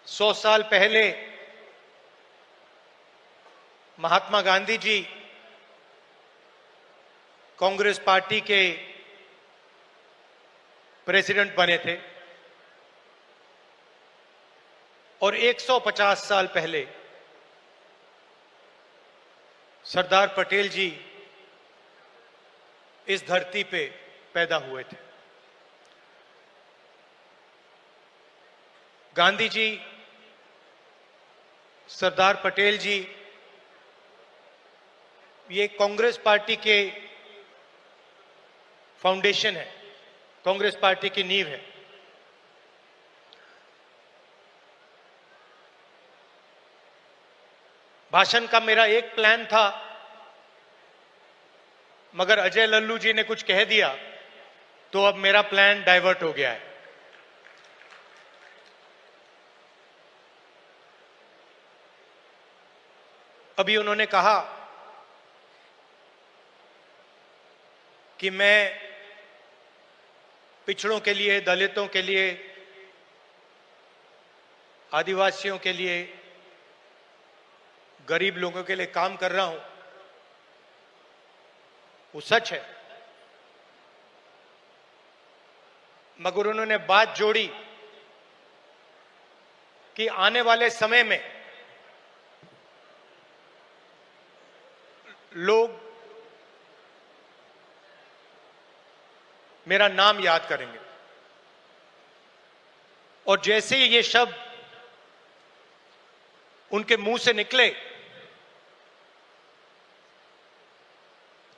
100 साल पहले महात्मा गांधी जी कांग्रेस पार्टी के प्रेसिडेंट बने थे और 150 साल पहले सरदार पटेल जी इस धरती पे पैदा हुए थे। गांधी जी, सरदार पटेल जी ये कांग्रेस पार्टी के फाउंडेशन है, कांग्रेस पार्टी की नींव है। भाषण का मेरा एक प्लान था, मगर अजय लल्लू जी ने कुछ कह दिया तो अब मेरा प्लान डाइवर्ट हो गया है। अभी उन्होंने कहा कि मैं पिछड़ों के लिए, दलितों के लिए, आदिवासियों के लिए, गरीब लोगों के लिए काम कर रहा हूं। वो सच है, मगर उन्होंने बात जोड़ी कि आने वाले समय में लोग मेरा नाम याद करेंगे और जैसे ही ये शब्द उनके मुंह से निकले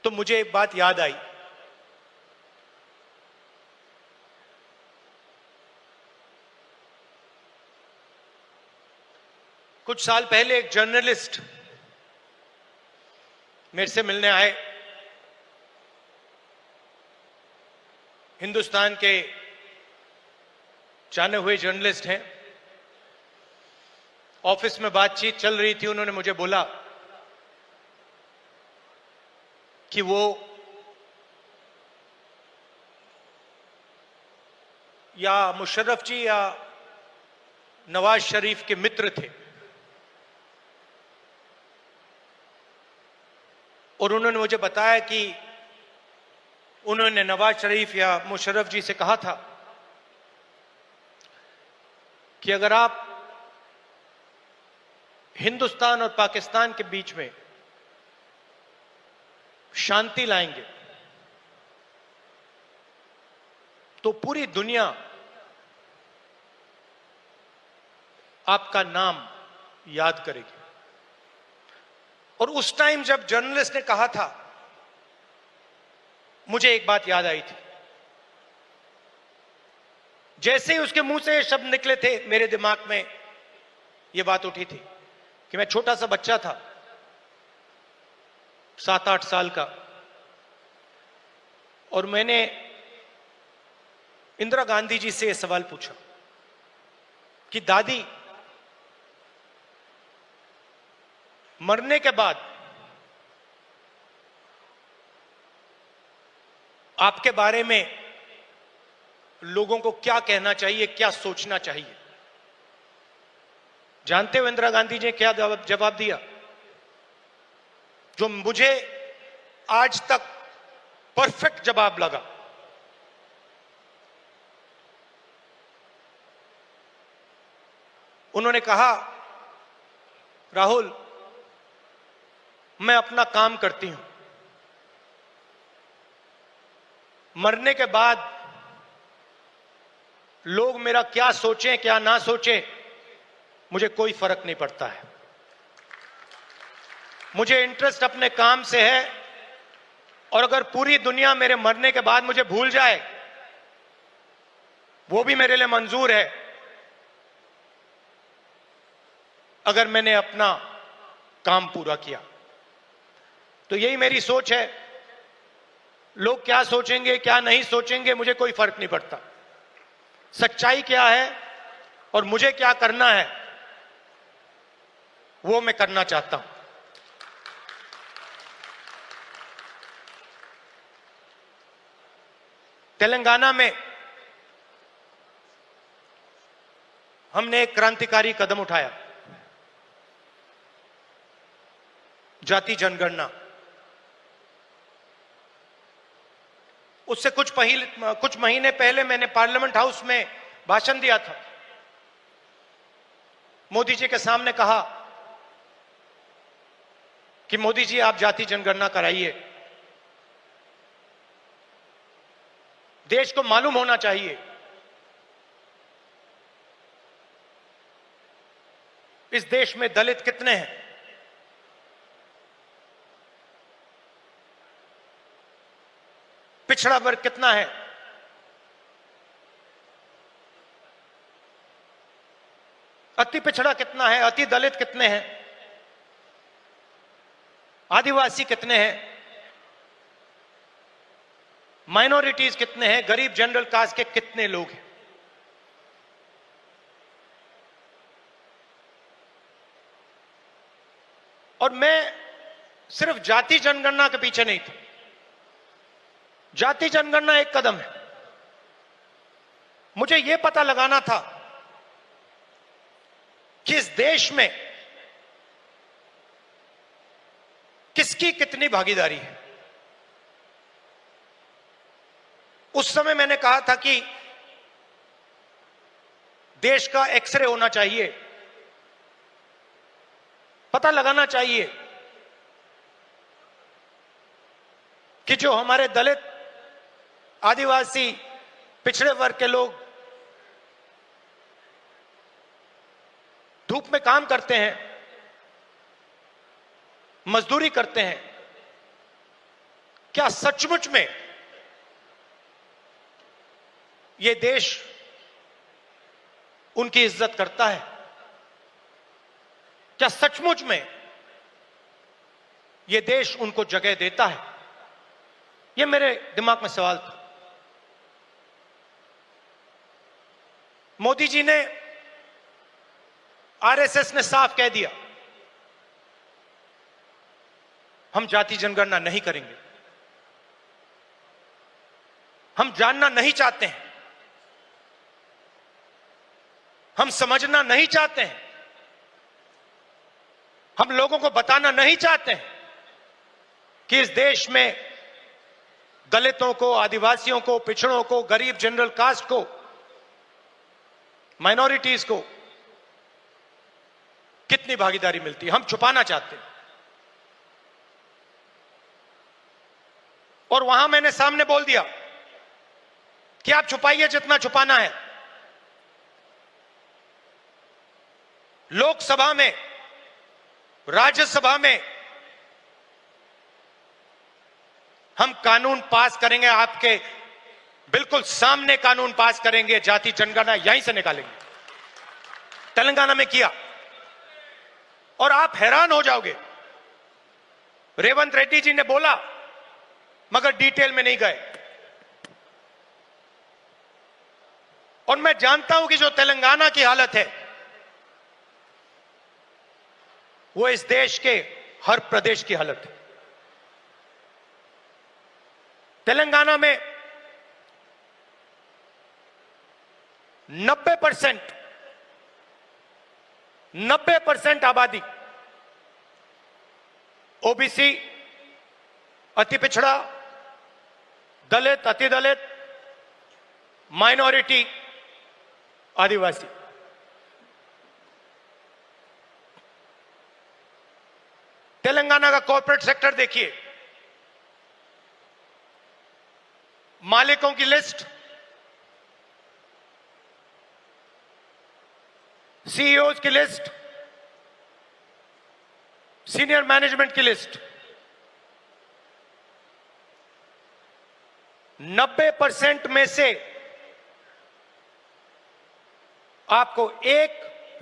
तो मुझे एक बात याद आई। कुछ साल पहले एक जर्नलिस्ट मेरे से मिलने आए। हिंदुस्तान के जाने हुए जर्नलिस्ट हैं। ऑफिस में बातचीत चल रही थी। उन्होंने मुझे बोला कि वो या मुशर्रफ जी या नवाज शरीफ के मित्र थे और उन्होंने मुझे बताया कि उन्होंने नवाज शरीफ या मुशर्रफ जी से कहा था कि अगर आप हिंदुस्तान और पाकिस्तान के बीच में शांति लाएंगे तो पूरी दुनिया आपका नाम याद करेगी। और उस टाइम जब जर्नलिस्ट ने कहा था, मुझे एक बात याद आई थी। जैसे ही उसके मुंह से ये शब्द निकले थे, मेरे दिमाग में यह बात उठी थी कि मैं छोटा सा बच्चा था, 7-8 साल का, और मैंने इंदिरा गांधी जी से यह सवाल पूछा कि दादी, मरने के बाद आपके बारे में लोगों को क्या कहना चाहिए, क्या सोचना चाहिए? जानते हो इंदिरा गांधी जी ने क्या जवाब दिया, जो मुझे आज तक परफेक्ट जवाब लगा। उन्होंने कहा, राहुल, मैं अपना काम करती हूं, मरने के बाद लोग मेरा क्या सोचें क्या ना सोचें मुझे कोई फर्क नहीं पड़ता है। मुझे इंटरेस्ट अपने काम से है और अगर पूरी दुनिया मेरे मरने के बाद मुझे भूल जाए वो भी मेरे लिए मंजूर है, अगर मैंने अपना काम पूरा किया। तो यही मेरी सोच है। लोग क्या सोचेंगे क्या नहीं सोचेंगे मुझे कोई फर्क नहीं पड़ता। सच्चाई क्या है और मुझे क्या करना है वो मैं करना चाहता हूं। तेलंगाना में हमने एक क्रांतिकारी कदम उठाया, जाति जनगणना। उससे कुछ महीने पहले मैंने पार्लियामेंट हाउस में भाषण दिया था। मोदी जी के सामने कहा कि मोदी जी आप जाति जनगणना कराइए, देश को मालूम होना चाहिए इस देश में दलित कितने हैं, पिछड़ा वर्ग कितना है, अति पिछड़ा कितना है, अति दलित कितने हैं, आदिवासी कितने हैं, माइनॉरिटीज कितने हैं, गरीब जनरल कास्ट के कितने लोग हैं। और मैं सिर्फ जाति जनगणना के पीछे नहीं था। जाति जनगणना एक कदम है, मुझे यह पता लगाना था कि इस देश में किसकी कितनी भागीदारी है। उस समय मैंने कहा था कि देश का एक्सरे होना चाहिए, पता लगाना चाहिए कि जो हमारे दलित, आदिवासी, पिछड़े वर्ग के लोग धूप में काम करते हैं, मजदूरी करते हैं, क्या सचमुच में ये देश उनकी इज्जत करता है? क्या सचमुच में ये देश उनको जगह देता है? ये मेरे दिमाग में सवाल था। मोदी जी ने, आरएसएस ने साफ कह दिया हम जाति जनगणना नहीं करेंगे, हम जानना नहीं चाहते हैं, हम समझना नहीं चाहते हैं, हम लोगों को बताना नहीं चाहते हैं कि इस देश में दलितों को, आदिवासियों को, पिछड़ों को, गरीब जनरल कास्ट को, माइनॉरिटीज को कितनी भागीदारी मिलती है, हम छुपाना चाहते हैं। और वहां मैंने सामने बोल दिया कि आप छुपाइए जितना छुपाना है। लोकसभा में, राज्यसभा में हम कानून पास करेंगे, आपके बिल्कुल सामने कानून पास करेंगे, जाति जनगणना यहीं से निकालेंगे। तेलंगाना में किया और आप हैरान हो जाओगे, रेवंत रेड्डी जी ने बोला मगर डिटेल में नहीं गए। और मैं जानता हूं कि जो तेलंगाना की हालत है वो इस देश के हर प्रदेश की हालत है। तेलंगाना में 90% आबादी ओबीसी, अति पिछड़ा, दलित, अति दलित, माइनॉरिटी, आदिवासी। तेलंगाना का कॉर्पोरेट सेक्टर देखिए, मालिकों की लिस्ट, सीईओज की लिस्ट, सीनियर मैनेजमेंट की लिस्ट, 90% में से आपको एक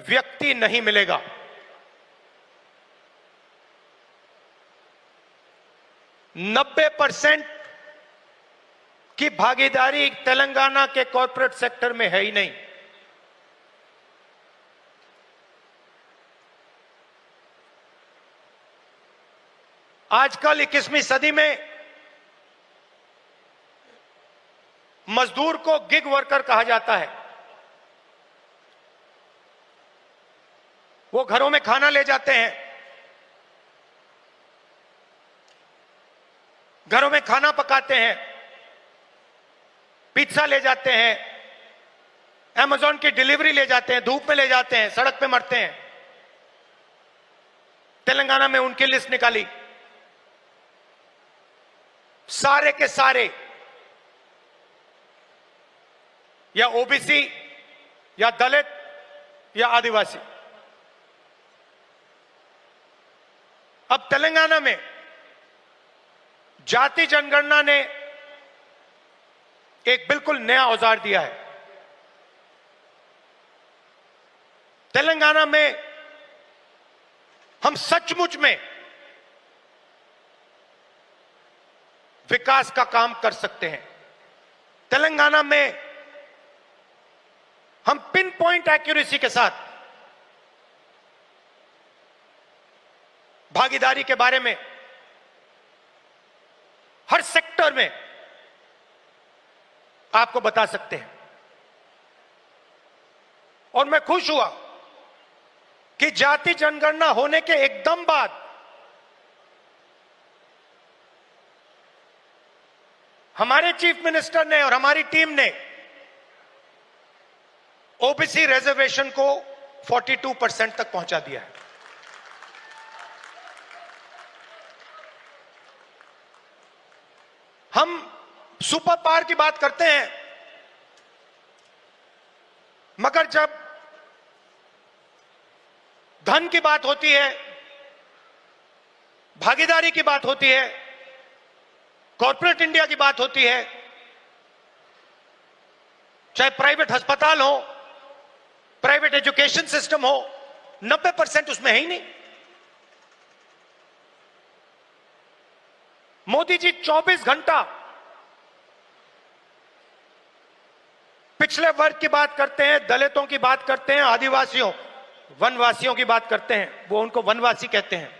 व्यक्ति नहीं मिलेगा। नब्बे % की भागीदारी तेलंगाना के कॉर्पोरेट सेक्टर में है ही नहीं। आजकल 21वीं सदी में मजदूर को गिग वर्कर कहा जाता है। वो घरों में खाना ले जाते हैं, घरों में खाना पकाते हैं, पिज्जा ले जाते हैं, अमेज़न की डिलीवरी ले जाते हैं, धूप में ले जाते हैं, सड़क पे मरते हैं। तेलंगाना में उनकी लिस्ट निकाली, सारे के सारे या ओबीसी या दलित या आदिवासी। अब तेलंगाना में जाति जनगणना ने एक बिल्कुल नया औजार दिया है। तेलंगाना में हम सचमुच में विकास का काम कर सकते हैं। तेलंगाना में हम पिन पॉइंट एक्यूरेसी के साथ भागीदारी के बारे में हर सेक्टर में आपको बता सकते हैं। और मैं खुश हुआ कि जाति जनगणना होने के एकदम बाद हमारे चीफ मिनिस्टर ने और हमारी टीम ने ओबीसी रिजर्वेशन को 42% तक पहुंचा दिया है। हम सुपर पावर की बात करते हैं, मगर जब धन की बात होती है, भागीदारी की बात होती है, कॉर्पोरेट इंडिया की बात होती है, चाहे प्राइवेट अस्पताल हो, प्राइवेट एजुकेशन सिस्टम हो, 90% उसमें है ही नहीं। मोदी जी 24 घंटा पिछले वर्ग की बात करते हैं, दलितों की बात करते हैं, आदिवासियों वनवासियों की बात करते हैं, वो उनको वनवासी कहते हैं।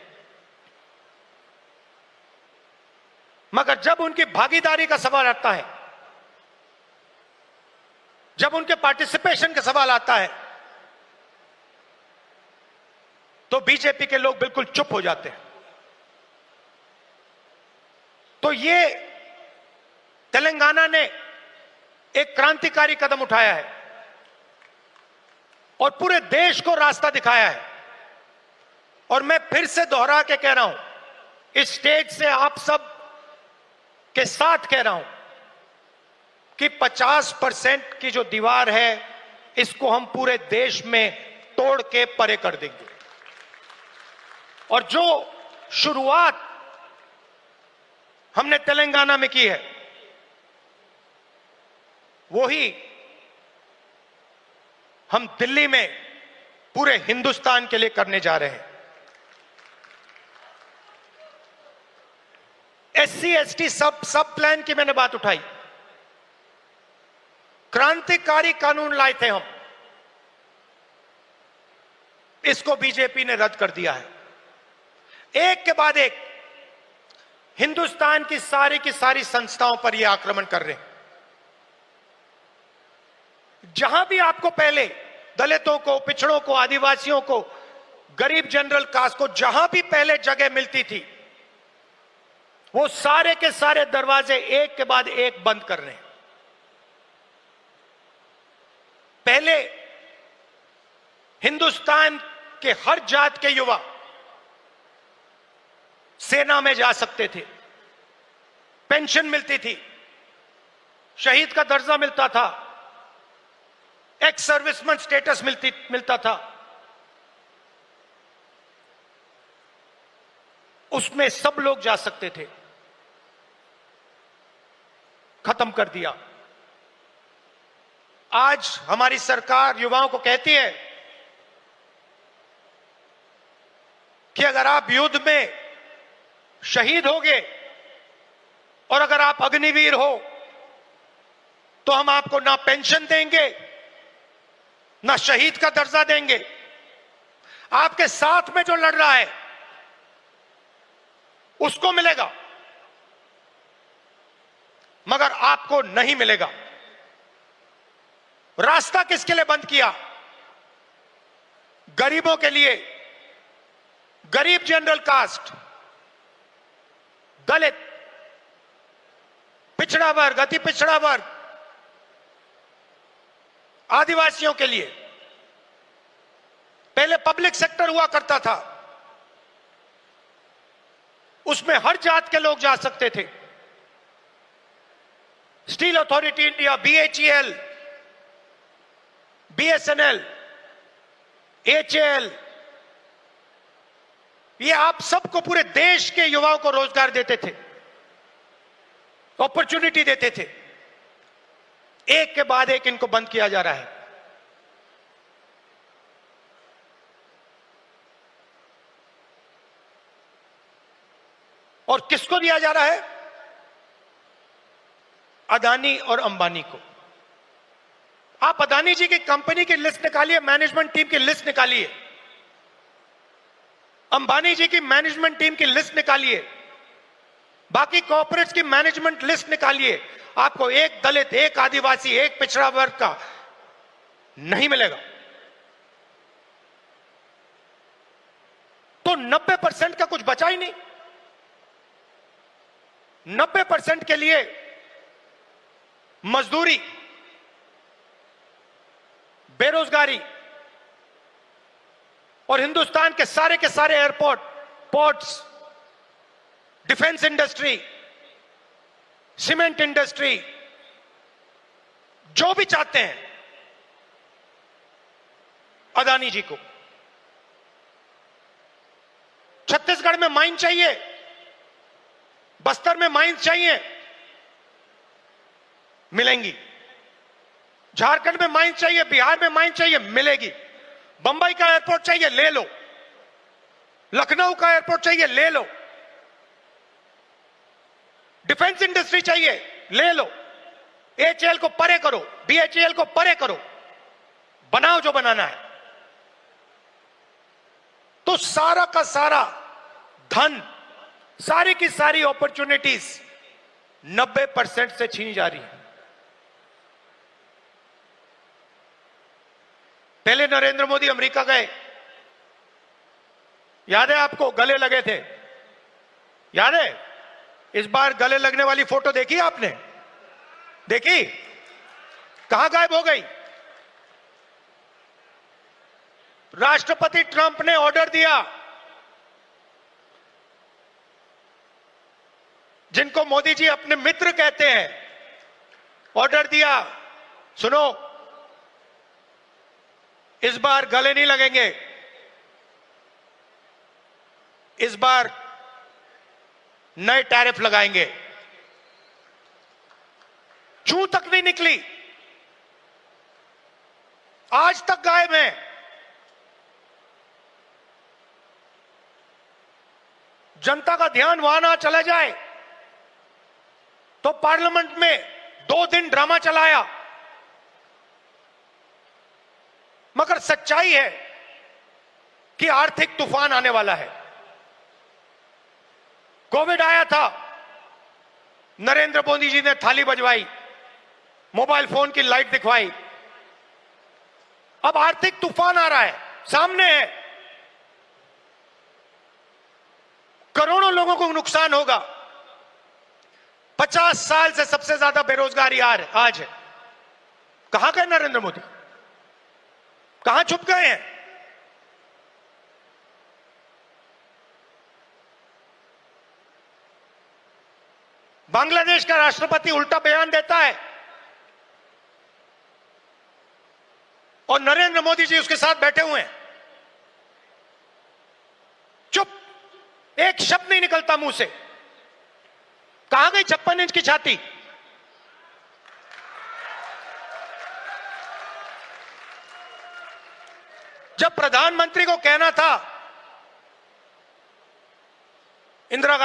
मगर जब उनकी भागीदारी का सवाल आता है, जब उनके पार्टिसिपेशन का सवाल आता है, तो बीजेपी के लोग बिल्कुल चुप हो जाते हैं। तो ये तेलंगाना ने एक क्रांतिकारी कदम उठाया है और पूरे देश को रास्ता दिखाया है। और मैं फिर से दोहरा के कह रहा हूं, इस स्टेज से आप सब के साथ कह रहा हूं कि 50% की जो दीवार है, इसको हम पूरे देश में तोड़ के परे कर देंगे। और जो शुरुआत हमने तेलंगाना में की है, वही हम दिल्ली में पूरे हिंदुस्तान के लिए करने जा रहे हैं। एससी एसटी सब प्लान की मैंने बात उठाई, क्रांतिकारी कानून लाए थे हम, इसको बीजेपी ने रद्द कर दिया है। एक के बाद एक हिंदुस्तान की सारी संस्थाओं पर यह आक्रमण कर रहे हैं। जहां भी आपको पहले दलितों को, पिछड़ों को, आदिवासियों को, गरीब जनरल कास्ट को जहां भी पहले जगह मिलती थी, वो सारे के सारे दरवाजे एक के बाद एक बंद कर रहे हैं। पहले हिंदुस्तान के हर जात के युवा सेना में जा सकते थे, पेंशन मिलती थी, शहीद का दर्जा मिलता था, एक्स सर्विसमैन स्टेटस मिलता था। उसमें सब लोग जा सकते थे, खत्म कर दिया। आज हमारी सरकार युवाओं को कहती है कि अगर आप युद्ध में शहीद होगे और अगर आप अग्निवीर हो, तो हम आपको ना पेंशन देंगे, ना शहीद का दर्जा देंगे। आपके साथ में जो लड़ रहा है उसको मिलेगा, मगर आपको नहीं मिलेगा। रास्ता किसके लिए बंद किया? गरीबों के लिए, गरीब जनरल कास्ट, दलित, पिछड़ा वर्ग, अति पिछड़ा वर्ग, आदिवासियों के लिए पहले पब्लिक सेक्टर हुआ करता था, उसमें हर जात के लोग जा सकते थे। Steel authority India, BHEL, BSNL, HAL, ये आप सबको, पूरे देश के युवाओं को रोजगार देते थे, अपॉर्चुनिटी देते थे। एक के बाद एक इनको बंद किया जा रहा है। और किसको दिया जा रहा है? अदानी और अंबानी को। आप अदानी जी की कंपनी की लिस्ट निकालिए, मैनेजमेंट टीम की लिस्ट निकालिए, अंबानी जी की मैनेजमेंट टीम की लिस्ट निकालिए, बाकी कॉर्पोरेट्स की मैनेजमेंट लिस्ट निकालिए, आपको एक दलित, एक आदिवासी, एक पिछड़ा वर्ग का नहीं मिलेगा। तो 90% का कुछ बचा ही नहीं। 90% के लिए मजदूरी, बेरोजगारी, और हिंदुस्तान के सारे airport, ports, defence industry, cement industry, जो भी चाहते हैं अदानी जी को। छत्तीसगढ़ में माइन चाहिए, बस्तर में माइंस चाहिए, मिलेंगी। झारखंड में माइंस चाहिए, बिहार में माइंस चाहिए, मिलेगी। बंबई का एयरपोर्ट चाहिए, ले लो। लखनऊ का एयरपोर्ट चाहिए, ले लो। डिफेंस इंडस्ट्री चाहिए, ले लो। HAL को परे करो, BHEL को परे करो, बनाओ जो बनाना है। तो सारा का सारा धन, सारी की सारी अपॉर्चुनिटीज 90% से छीनी जा रही है। पहले नरेंद्र मोदी अमेरिका गए, याद है आपको? गले लगे थे, याद है? इस बार गले लगने वाली फोटो देखी आपने? देखी? कहां गायब हो गई? राष्ट्रपति ट्रंप ने ऑर्डर दिया, जिनको मोदी जी अपने मित्र कहते हैं, ऑर्डर दिया, सुनो, इस बार गले नहीं लगेंगे, इस बार नए टैरिफ लगाएंगे। चू तक नहीं निकली, आज तक गायब है। जनता का ध्यान वहां ना चला जाए तो पार्लियामेंट में 2 दिन ड्रामा चलाया। मगर सच्चाई है कि आर्थिक तूफान आने वाला है। कोविड आया था, नरेंद्र मोदी जी ने थाली बजवाई, मोबाइल फोन की लाइट दिखवाई। अब आर्थिक तूफान आ रहा है, सामने है। करोड़ों लोगों को नुकसान होगा। 50 साल से सबसे ज्यादा बेरोजगारी आज है। कहां गए नरेंद्र मोदी? कहां छुप गए हैं? बांग्लादेश का राष्ट्रपति उल्टा बयान देता है और नरेंद्र मोदी जी उसके साथ बैठे हुए हैं, चुप, एक शब्द नहीं निकलता मुंह से। कहां गई 56 इंच की छाती? जब प्रधानमंत्री को कहना था, इंदिरा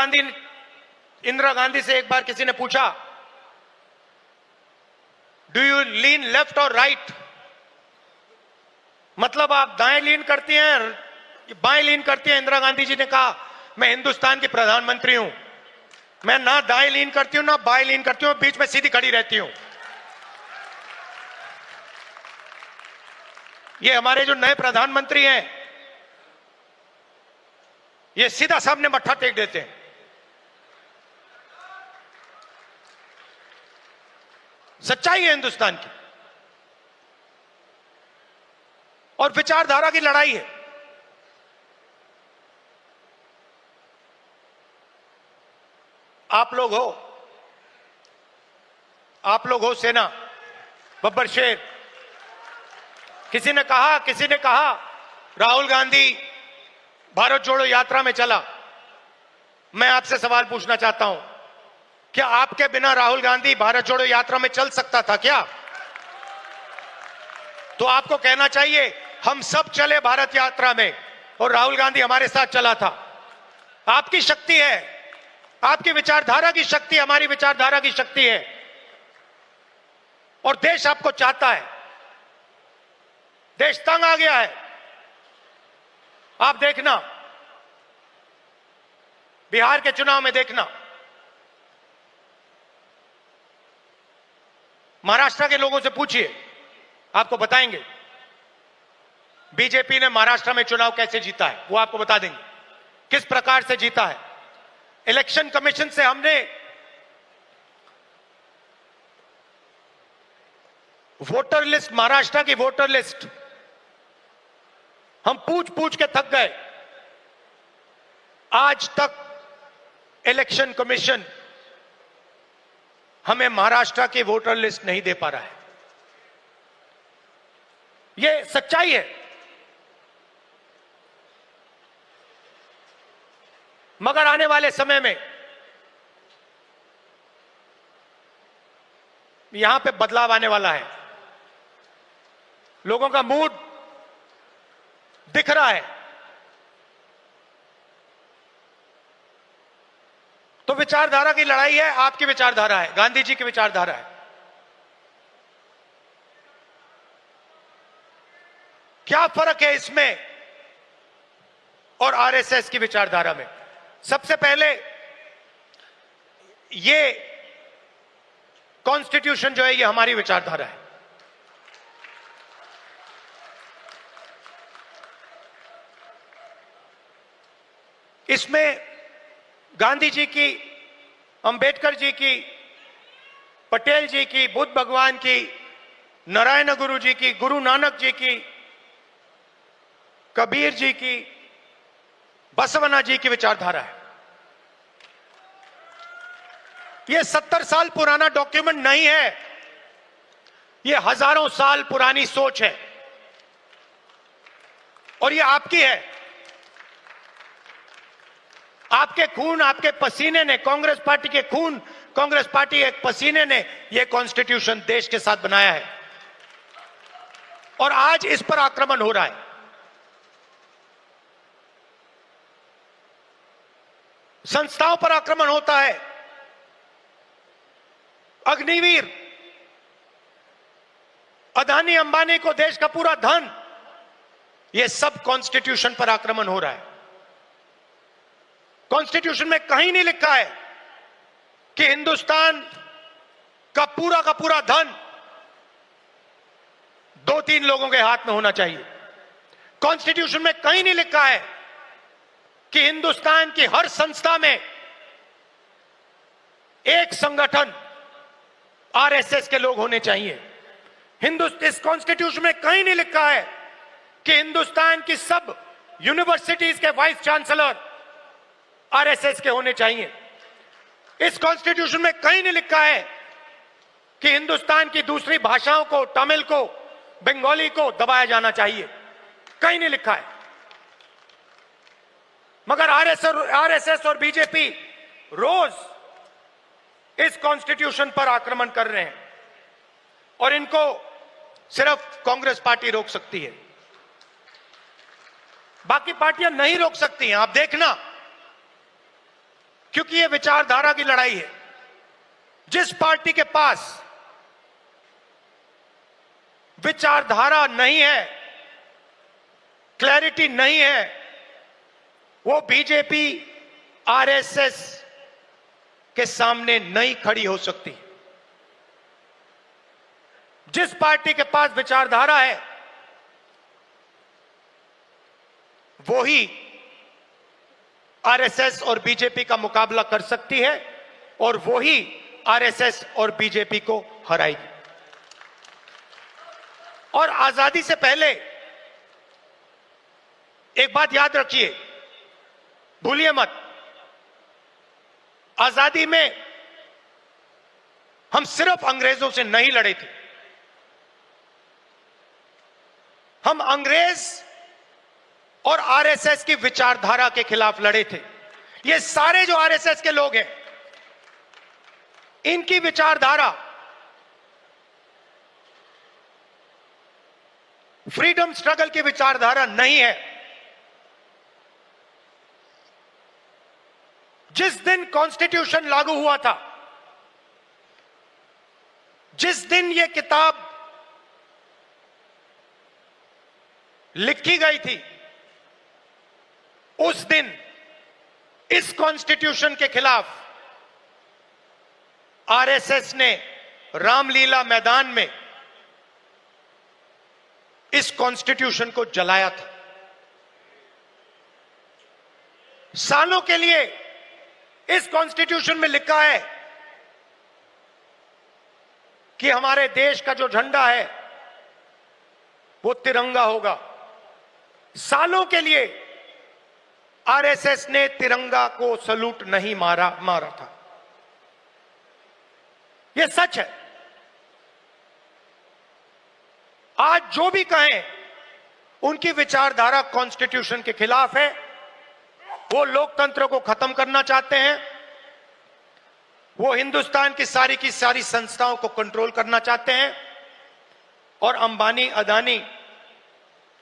गांधी से एक बार किसी ने पूछा, डू यू लीन लेफ्ट और राइट? मतलब आप दाएं लीन करती हैं, बाएं लीन करती हैं? इंदिरा गांधी जी ने कहा, मैं हिंदुस्तान की प्रधानमंत्री हूं, मैं ना दाएं लीन करती हूं ना बाएं लीन करती हूं, बीच में सीधी खड़ी रहती हूं। ये हमारे जो नए प्रधानमंत्री हैं, ये सीधा सामने मत्था टेक देते हैं। सच्चाई है हिंदुस्तान की, और विचारधारा की लड़ाई है। आप लोग हो सेना, बब्बर शेर। किसी ने कहा राहुल गांधी भारत जोड़ो यात्रा में चला। मैं आपसे सवाल पूछना चाहता हूं, क्या आपके बिना राहुल गांधी भारत जोड़ो यात्रा में चल सकता था क्या? तो आपको कहना चाहिए हम सब चले भारत यात्रा में और राहुल गांधी हमारे साथ चला था। आपकी शक्ति है, आपकी विचारधारा की शक्ति हमारी विचारधारा की शक्ति है, और देश आपको चाहता है। देश तंग आ गया है। आप देखना, बिहार के चुनाव में देखना, महाराष्ट्र के लोगों से पूछिए, आपको बताएंगे बीजेपी ने महाराष्ट्र में चुनाव कैसे जीता है। वो आपको बता देंगे किस प्रकार से जीता है। इलेक्शन कमीशन से हमने वोटर लिस्ट, महाराष्ट्र की वोटर लिस्ट हम पूछ पूछ के थक गए। आज तक इलेक्शन कमीशन हमें महाराष्ट्र की वोटर लिस्ट नहीं दे पा रहा है। यह सच्चाई है। मगर आने वाले समय में यहां पे बदलाव आने वाला है। लोगों का मूड दिख रहा है। तो विचारधारा की लड़ाई है। आपकी विचारधारा है, गांधी जी की विचारधारा है। क्या फर्क है इसमें और आरएसएस की विचारधारा में? सबसे पहले, ये कॉन्स्टिट्यूशन जो है ये हमारी विचारधारा है। इसमें गांधी जी की, अंबेडकर जी की, पटेल जी की, बुद्ध भगवान की, नारायण गुरु जी की, गुरु नानक जी की, कबीर जी की, बसवना जी की विचारधारा है। यह 70 साल पुराना डॉक्यूमेंट नहीं है, यह हजारों साल पुरानी सोच है, और यह आपकी है। आपके खून, आपके पसीने ने, कांग्रेस पार्टी के खून, कांग्रेस पार्टी के पसीने ने यह कॉन्स्टिट्यूशन देश के साथ बनाया है, और आज इस पर आक्रमण हो रहा है। संस्थाओं पर आक्रमण होता है। अग्निवीर, अदानी अंबानी को देश का पूरा धन, यह सब कॉन्स्टिट्यूशन पर आक्रमण हो रहा है। कॉन्स्टिट्यूशन में कहीं नहीं लिखा है कि हिंदुस्तान का पूरा धन 2-3 लोगों के हाथ में होना चाहिए। कॉन्स्टिट्यूशन में कहीं नहीं लिखा है कि हिंदुस्तान की हर संस्था में एक संगठन आरएसएस के लोग होने चाहिए। इस कॉन्स्टिट्यूशन में कहीं नहीं लिखा है कि हिंदुस्तान की सब यूनिवर्सिटीज के वाइस चांसलर आरएसएस के होने चाहिए। इस कॉन्स्टिट्यूशन में कहीं नहीं लिखा है कि हिंदुस्तान की दूसरी भाषाओं को, तमिल को, बंगाली को दबाया जाना चाहिए। कहीं नहीं लिखा है। मगर आरएसएस और बीजेपी रोज इस कॉन्स्टिट्यूशन पर आक्रमण कर रहे हैं, और इनको सिर्फ कांग्रेस पार्टी रोक सकती है, बाकी पार्टियां नहीं रोक सकती हैं। आप देखना, क्योंकि यह विचारधारा की लड़ाई है। जिस पार्टी के पास विचारधारा नहीं है, क्लैरिटी नहीं है, वो बीजेपी, आरएसएस के सामने नहीं खड़ी हो सकती। जिस पार्टी के पास विचारधारा है, वो ही आरएसएस और बीजेपी का मुकाबला कर सकती है और वो ही आरएसएस और बीजेपी को हराएगी। और आजादी से पहले एक बात याद रखिए, भूलिए मत, आजादी में हम सिर्फ अंग्रेजों से नहीं लड़े थे, हम अंग्रेज और आरएसएस की विचारधारा के खिलाफ लड़े थे। ये सारे जो आरएसएस के लोग हैं, इनकी विचारधारा फ्रीडम स्ट्रगल की विचारधारा नहीं है। जिस दिन कॉन्स्टिट्यूशन लागू हुआ था, जिस दिन यह किताब लिखी गई थी, उस दिन इस कॉन्स्टिट्यूशन के खिलाफ आरएसएस ने रामलीला मैदान में इस कॉन्स्टिट्यूशन को जलाया था। सालों के लिए इस कॉन्स्टिट्यूशन में लिखा है कि हमारे देश का जो झंडा है वो तिरंगा होगा। सालों के लिए आरएसएस ने तिरंगा को सलूट नहीं मारा था। यह सच है। आज जो भी कहें, उनकी विचारधारा कॉन्स्टिट्यूशन के खिलाफ है। वो लोकतंत्र को खत्म करना चाहते हैं, वो हिंदुस्तान की सारी संस्थाओं को कंट्रोल करना चाहते हैं और अंबानी अदानी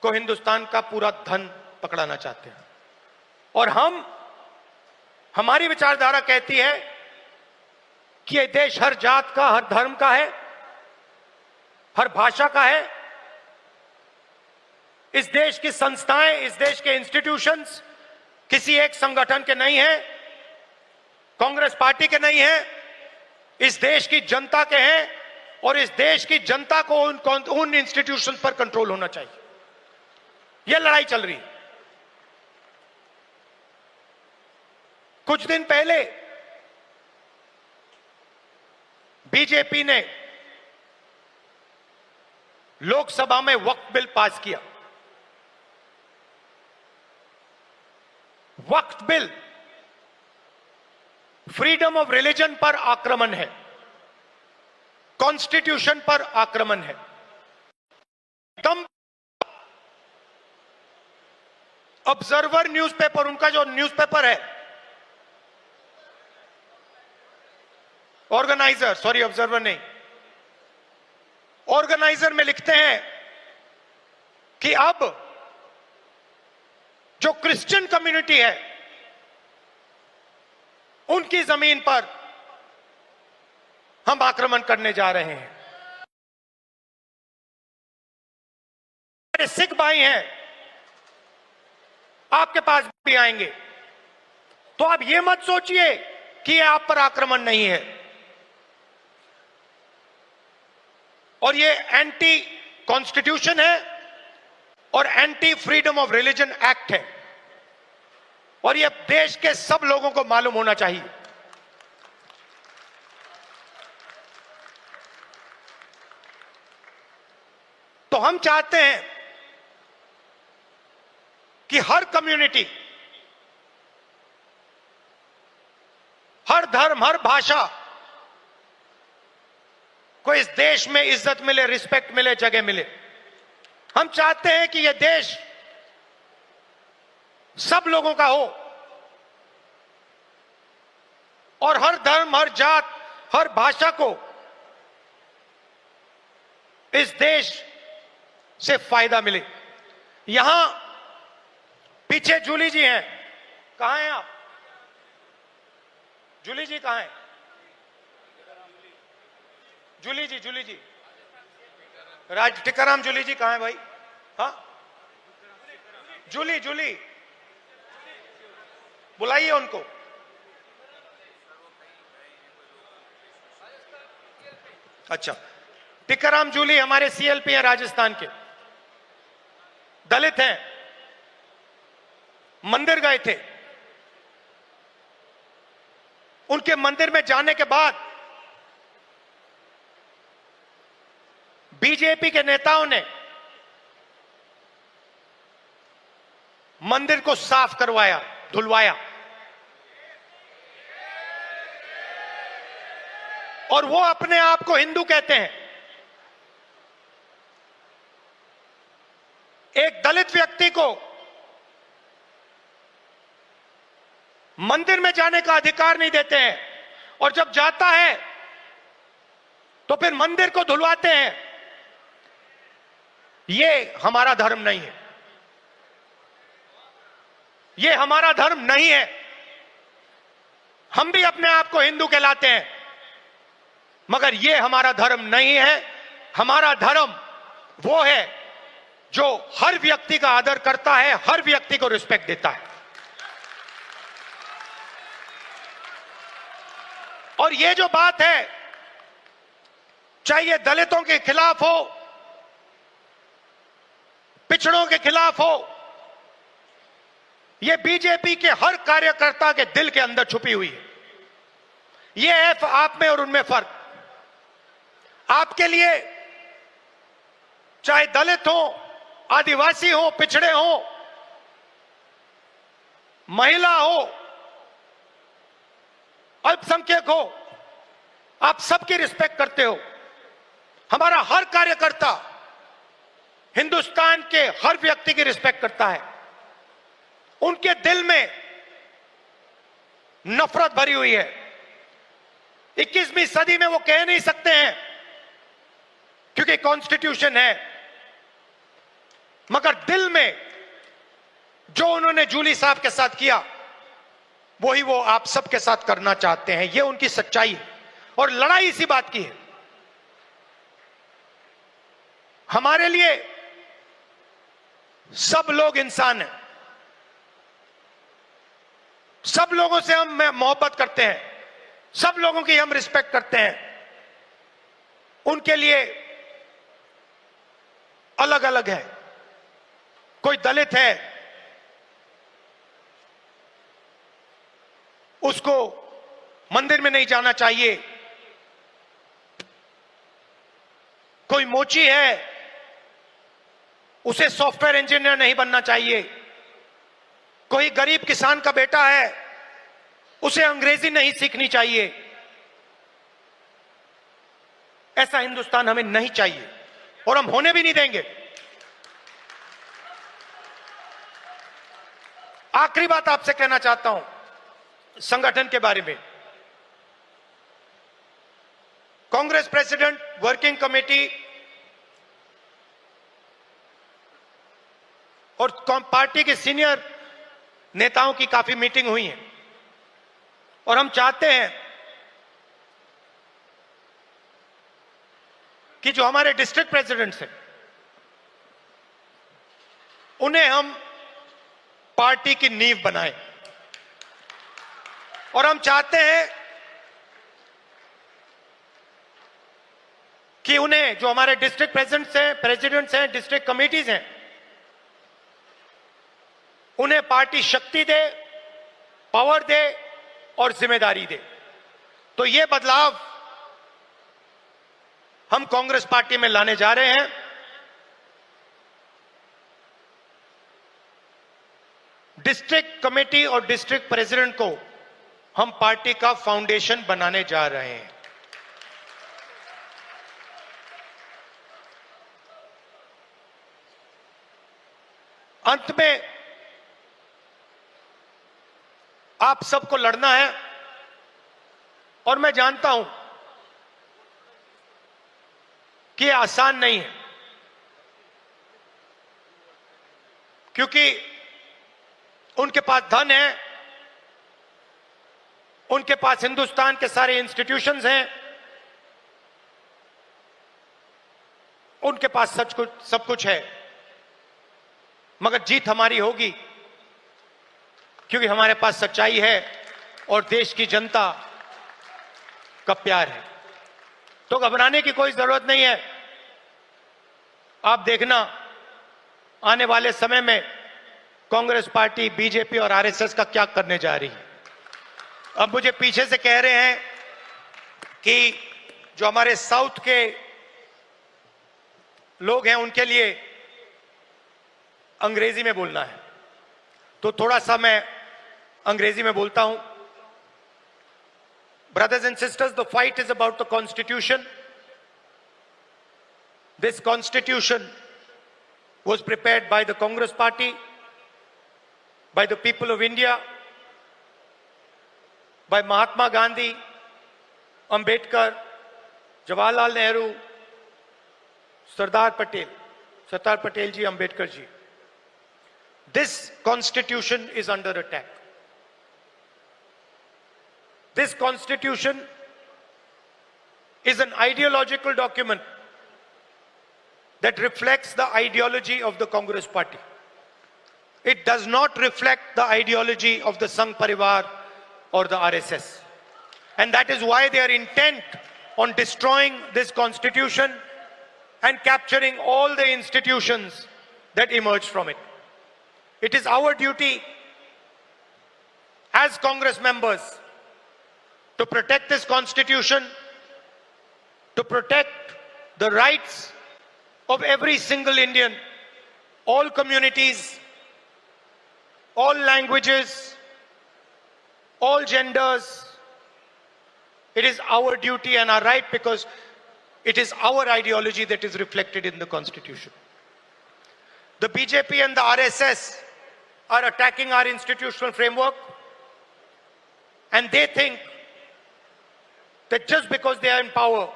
को हिंदुस्तान का पूरा धन पकड़ाना चाहते हैं। और हमारी विचारधारा कहती है कि यह देश हर जात का, हर धर्म का है, हर भाषा का है। इस देश की संस्थाएं, इस देश के इंस्टीट्यूशंस किसी एक संगठन के नहीं हैं, कांग्रेस पार्टी के नहीं हैं, इस देश की जनता के हैं और इस देश की जनता को उन इंस्टीट्यूशन पर कंट्रोल होना चाहिए। यह लड़ाई चल रही है। कुछ दिन पहले बीजेपी ने लोकसभा में वक्फ बिल पास किया। वक्फ बिल फ्रीडम ऑफ रिलीजन पर आक्रमण है, कॉन्स्टिट्यूशन पर आक्रमण है। दम ऑब्जर्वर न्यूज़पेपर, उनका जो न्यूज़पेपर है, ऑर्गेनाइजर, सॉरी ऑब्जर्वर नहीं, ऑर्गेनाइजर में लिखते हैं कि अब जो क्रिश्चियन कम्युनिटी है, उनकी जमीन पर हम आक्रमण करने जा रहे हैं। हमारे सिख भाई हैं, आपके पास भी आएंगे। तो आप ये मत सोचिए कि ये आप पर आक्रमण नहीं है। और ये एंटी कॉन्स्टिट्यूशन है और anti freedom of religion act है और ये देश के सब लोगों को मालूम होना चाहिए। तो हम चाहते हैं कि हर कम्युनिटी, हर धर्म, हर भाषा को इस देश में इज्जत मिले, रिस्पेक्ट मिले, जगह मिले। हम चाहते हैं कि यह देश सब लोगों का हो और हर धर्म, हर जात, हर भाषा को इस देश से फायदा मिले। यहां पीछे जूली जी हैं, कहां हैं आप? जूली जी कहां हैं? जूली जी टिकाराम जूली जी कहां है भाई? हाँ, जूली बुलाइए उनको। अच्छा, टिकाराम जूली हमारे सीएलपी हैं, राजस्थान के, दलित हैं, मंदिर गए थे, उनके मंदिर में जाने के बाद बीजेपी के नेताओं ने मंदिर को साफ करवाया, धुलवाया, और वो अपने आप को हिंदू कहते हैं। एक दलित व्यक्ति को मंदिर में जाने का अधिकार नहीं देते हैं, और जब जाता है तो फिर मंदिर को धुलवाते हैं। ये हमारा धर्म नहीं है, ये हमारा धर्म नहीं है। हम भी अपने आप को हिंदू कहलाते हैं, मगर ये हमारा धर्म नहीं है। हमारा धर्म वो है जो हर व्यक्ति का आदर करता है, हर व्यक्ति को रिस्पेक्ट देता है। और ये जो बात है, चाहे ये दलितों के खिलाफ हो, पिछड़ों के खिलाफ हो, ये बीजेपी के हर कार्यकर्ता के दिल के अंदर छुपी हुई है। ये है आप में और उनमें फर्क। आपके लिए चाहे दलित हो, आदिवासी हो, पिछड़े हो, महिला हो, अल्पसंख्यक हो, आप सबकी रिस्पेक्ट करते हो। हमारा हर कार्यकर्ता हिंदुस्तान के हर व्यक्ति की रिस्पेक्ट करता है। उनके दिल में नफरत भरी हुई है। 21वीं सदी में वो कह नहीं सकते हैं क्योंकि कॉन्स्टिट्यूशन है, मगर दिल में जो उन्होंने जूली साहब के साथ किया, वही वो आप सबके साथ करना चाहते हैं। ये उनकी सच्चाई है, और लड़ाई इसी बात की है। हमारे लिए सब लोग इंसान हैं, सब लोगों से हम मोहब्बत करते हैं, सब लोगों की हम रिस्पेक्ट करते हैं। उनके लिए अलग अलग है। कोई दलित है, उसको मंदिर में नहीं जाना चाहिए। कोई मोची है, उसे सॉफ्टवेयर इंजीनियर नहीं बनना चाहिए। कोई गरीब किसान का बेटा है, उसे अंग्रेजी नहीं सीखनी चाहिए। ऐसा हिंदुस्तान हमें नहीं चाहिए, और हम होने भी नहीं देंगे। आखिरी बात आपसे कहना चाहता हूं संगठन के बारे में। कांग्रेस प्रेसिडेंट, वर्किंग कमेटी और पार्टी के सीनियर नेताओं की काफी मीटिंग हुई है, और हम चाहते हैं कि जो हमारे डिस्ट्रिक्ट प्रेसिडेंट्स हैं, उन्हें हम पार्टी की नींव बनाएं। और हम चाहते हैं कि उन्हें, जो हमारे डिस्ट्रिक्ट प्रेसिडेंट्स हैं, डिस्ट्रिक्ट कमेटीज हैं, उन्हें पार्टी शक्ति दे, पावर दे और जिम्मेदारी दे। तो ये बदलाव हम कांग्रेस पार्टी में लाने जा रहे हैं। डिस्ट्रिक्ट कमेटी और डिस्ट्रिक्ट प्रेसिडेंट को हम पार्टी का फाउंडेशन बनाने जा रहे हैं। अंत में आप सबको लड़ना है, और मैं जानता हूं कि यह आसान नहीं है, क्योंकि उनके पास धन है, उनके पास हिंदुस्तान के सारे इंस्टीट्यूशंस हैं, उनके पास सब कुछ है। मगर जीत हमारी होगी, क्योंकि हमारे पास सच्चाई है और देश की जनता का प्यार है। तो घबराने की कोई जरूरत नहीं है। आप देखना, आने वाले समय में कांग्रेस पार्टी, बीजेपी और आरएसएस का क्या करने जा रही है। अब मुझे पीछे से कह रहे हैं कि जो हमारे साउथ के लोग हैं उनके लिए अंग्रेजी में बोलना है, तो थोड़ा सा मैं अंग्रेजी में बोलता हूं। Brothers and sisters, the fight is about the Constitution. This Constitution was prepared by the Congress Party, by the people of India, by Mahatma Gandhi, Ambedkar, Jawaharlal Nehru, Sardar Patel ji, Ambedkar ji. This Constitution is under attack. This Constitution is an ideological document that reflects the ideology of the Congress Party. It does not reflect the ideology of the Sangh Parivar or the RSS. And that is why they are intent on destroying this Constitution and capturing all the institutions that emerged from it. It is our duty as Congress members to protect this Constitution, to protect the rights of every single Indian, all communities, all languages, all genders. It is our duty and our right because it is our ideology that is reflected in the Constitution. The BJP and the RSS are attacking our institutional framework, and they think that just because they are in power,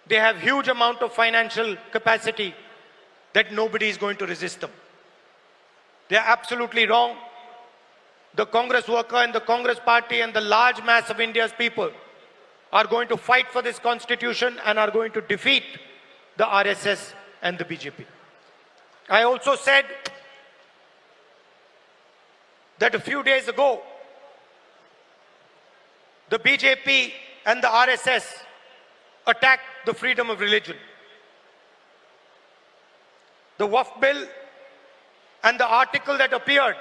they have huge amount of financial capacity that nobody is going to resist them. They are absolutely wrong. The Congress worker and the Congress party and the large mass of India's people are going to fight for this Constitution and are going to defeat the RSS and the BJP. I also said that a few days ago, the BJP and the RSS attacked the freedom of religion. The Waqf bill and the article that appeared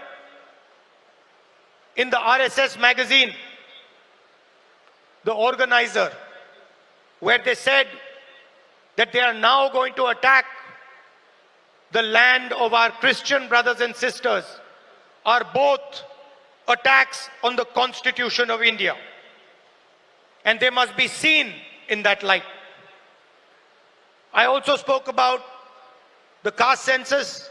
in the RSS magazine, the organizer, where they said that they are now going to attack the land of our Christian brothers and sisters, are both attacks on the Constitution of India. And they must be seen in that light. I also spoke about the caste census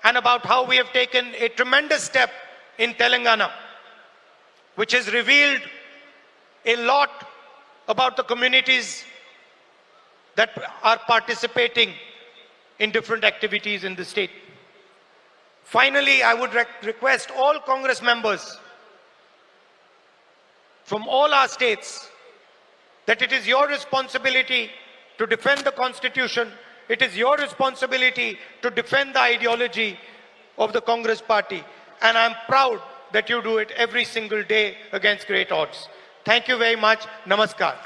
and about how we have taken a tremendous step in Telangana, which has revealed a lot about the communities that are participating in different activities in the state. Finally, I would request all Congress members from all our states that it is your responsibility to defend the Constitution. It is your responsibility to defend the ideology of the Congress party. And I'm proud that you do it every single day against great odds. Thank you very much. Namaskar.